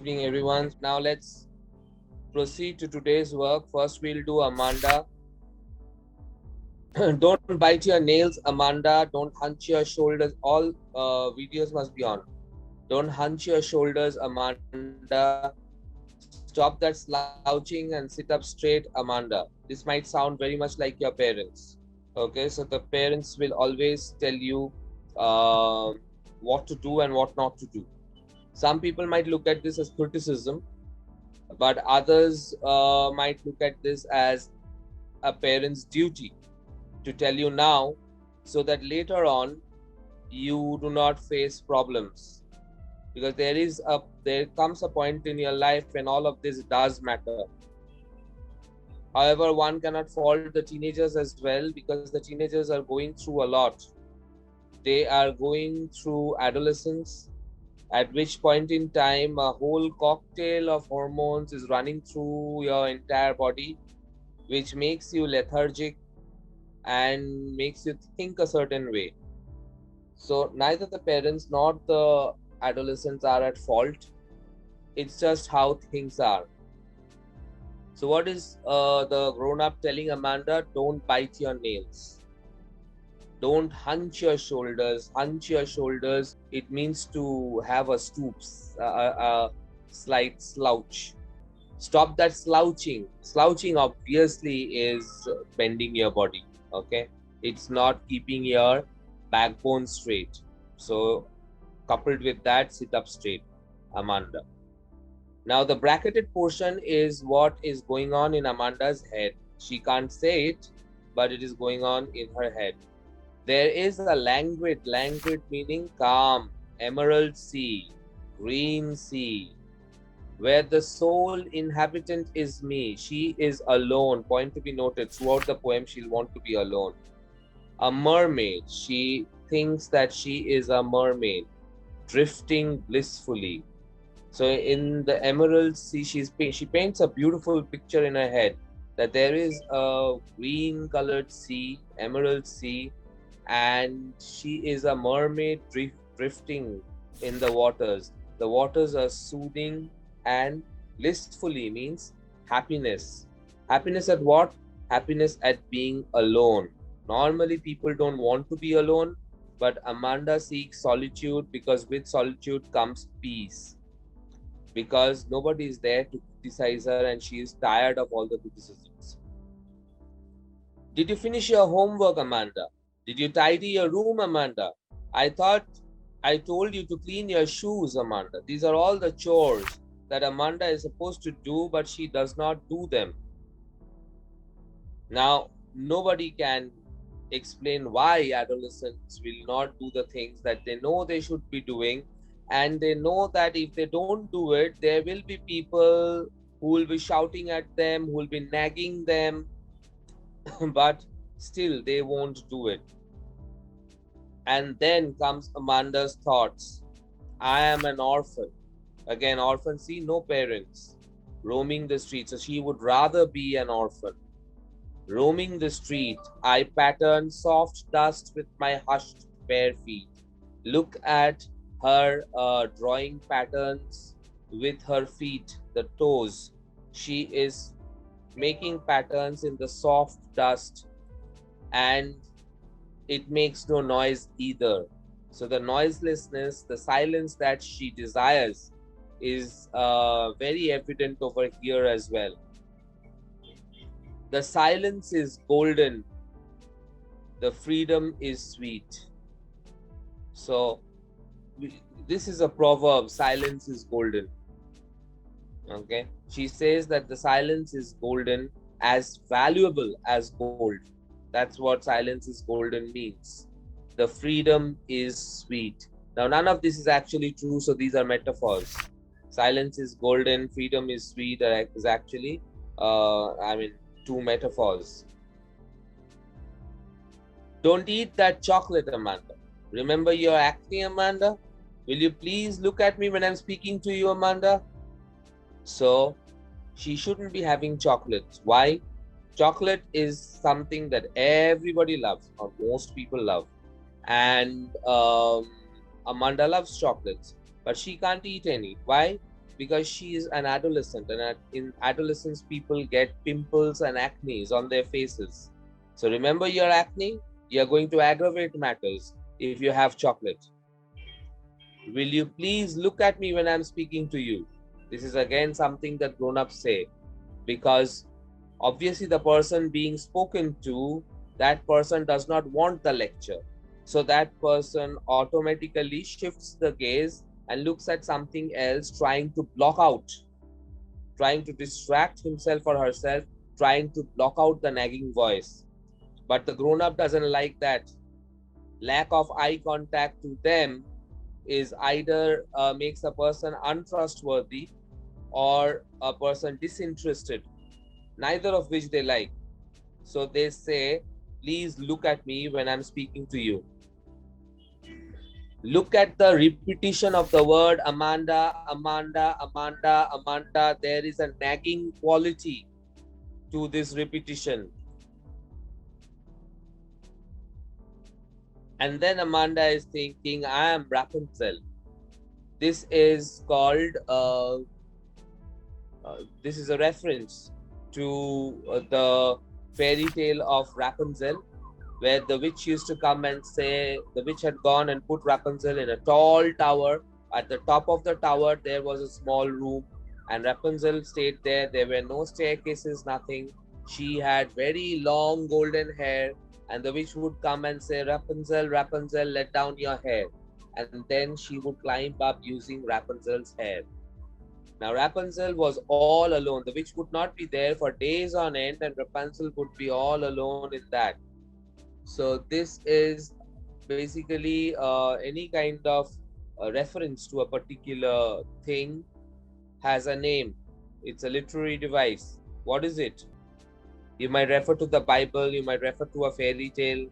evening, everyone. Now let's proceed to today's work. First, we'll do Amanda. Don't bite your nails, Amanda. Don't hunch your shoulders. All videos must be on. Don't hunch your shoulders, Amanda. Stop that slouching and sit up straight, Amanda. This might sound very much like your parents. Okay, so the parents will always tell you uh, what to do and what not to do. Some people might look at this as criticism, but others might look at this as a parent's duty to tell you now so that later on you do not face problems, because there comes a point in your life when all of this does matter. However, one cannot fault the teenagers as well, because the teenagers are going through a lot. They are going through adolescence, at which point in time a whole cocktail of hormones is running through your entire body, which makes you lethargic and makes you think a certain way. So neither the parents nor the adolescents are at fault. It's just how things are. So what is the grown-up telling Amanda? Don't bite your nails. Don't hunch your shoulders. Hunch your shoulders, it means to have a a slight slouch. Stop that slouching. Slouching obviously is bending your body. Okay, it's not keeping your backbone straight. So coupled with that, sit up straight, Amanda. Now the bracketed portion is what is going on in Amanda's head. She can't say it, but it is going on in her head. There is a languid meaning calm, emerald sea, green sea, where the sole inhabitant is me. She is alone. Point to be noted, throughout the poem she'll want to be alone. A mermaid. She thinks that she is a mermaid, drifting blissfully. So in the emerald sea, she paints a beautiful picture in her head that there is a green colored sea, emerald sea, and she is a mermaid drifting in the waters. The waters are soothing, and blissfully means happiness. Happiness at what? Happiness at being alone. Normally people don't want to be alone, but Amanda seeks solitude, because with solitude comes peace. Because nobody is there to criticize her and she is tired of all the criticisms. Did you finish your homework, Amanda? Did you tidy your room, Amanda? I thought I told you to clean your shoes, Amanda. These are all the chores that Amanda is supposed to do, but she does not do them. Now, nobody can explain why adolescents will not do the things that they know they should be doing, and they know that if they don't do it, there will be people who will be shouting at them, who will be nagging them, but still they won't do it. And then comes Amanda's thoughts. I am an orphan. Again, orphan, see, no parents, roaming the streets. So she would rather be an orphan. Roaming the street, I pattern soft dust with my hushed bare feet. Look at her drawing patterns with her feet, the toes. She is making patterns in the soft dust, and it makes no noise either. So the noiselessness, the silence that she desires is very evident over here as well. The silence is golden. The freedom is sweet. So this is a proverb, silence is golden. Okay. She says that the silence is golden, as valuable as gold. That's what silence is golden means. The freedom is sweet. Now, none of this is actually true, so these are metaphors. Silence is golden, freedom is sweet is actually, two metaphors. Don't eat that chocolate, Amanda. Remember your acne, Amanda? Will you please look at me when I'm speaking to you, Amanda? So, she shouldn't be having chocolates. Why? Chocolate is something that everybody loves, or most people love. And Amanda loves chocolates, but she can't eat any. Why? because she is an adolescent, and in adolescence people get pimples and acne on their faces. So remember your acne, you're going to aggravate matters if you have chocolate. Will you please look at me when I'm speaking to you? This is again something that grown-ups say, because obviously the person being spoken to, that person does not want the lecture. So that person automatically shifts the gaze and looks at something else, trying to block out, trying to distract himself or herself, trying to block out the nagging voice. But the grown up doesn't like that. Lack of eye contact to them is either makes a person untrustworthy or a person disinterested, neither of which they like. So they say, please look at me when I'm speaking to you. Look at the repetition of the word Amanda, Amanda, Amanda, Amanda. There is a nagging quality to this repetition. And then Amanda is thinking, I am Rapunzel. This is called, this is a reference to the fairy tale of Rapunzel, where the witch used to come and say, the witch had gone and put Rapunzel in a tall tower. At the top of the tower, there was a small room, and Rapunzel stayed there. There were no staircases, nothing. She had very long golden hair, and the witch would come and say, Rapunzel, Rapunzel, let down your hair. And then she would climb up using Rapunzel's hair. Now, Rapunzel was all alone. The witch would not be there for days on end, and Rapunzel would be all alone in that. So this is basically any kind of reference to a particular thing has a name. It's a literary device. What is it? You might refer to the Bible, you might refer to a fairy tale.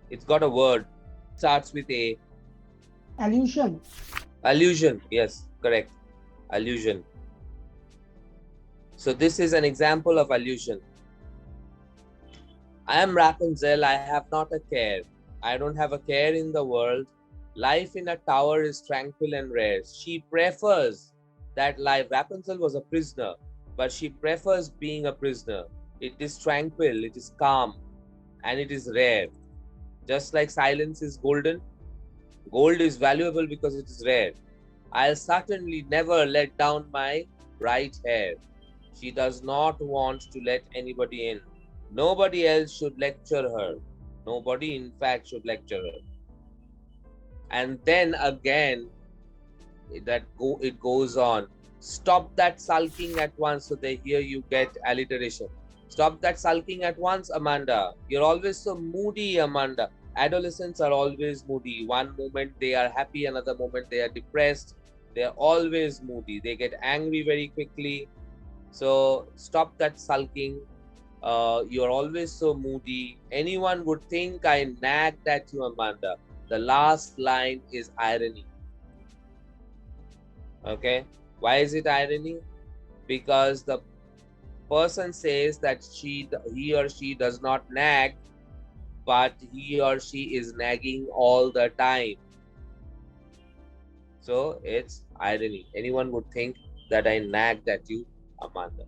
It's got a word. Starts with A. Allusion. Allusion. Yes, correct. Allusion. So this is an example of allusion. I am Rapunzel, I have not a care. I don't have a care in the world. Life in a tower is tranquil and rare. She prefers that life. Rapunzel was a prisoner, but she prefers being a prisoner. It is tranquil, it is calm, and it is rare. Just like silence is golden, gold is valuable because it is rare. I'll certainly never let down my bright hair. She does not want to let anybody in. Nobody else should lecture her. Nobody, in fact, should lecture her. And then again, it goes on. Stop that sulking at once. So they hear you get alliteration. Stop that sulking at once, Amanda. You're always so moody, Amanda. Adolescents are always moody. One moment they are happy, another moment they are depressed. They are always moody. They get angry very quickly. So stop that sulking. You're always so moody. Anyone would think I nagged at you, Amanda. The last line is irony. Okay, why is it irony? Because the person says that he or she does not nag, but he or she is nagging all the time. So it's irony. Anyone would think that I nagged at you, Amanda.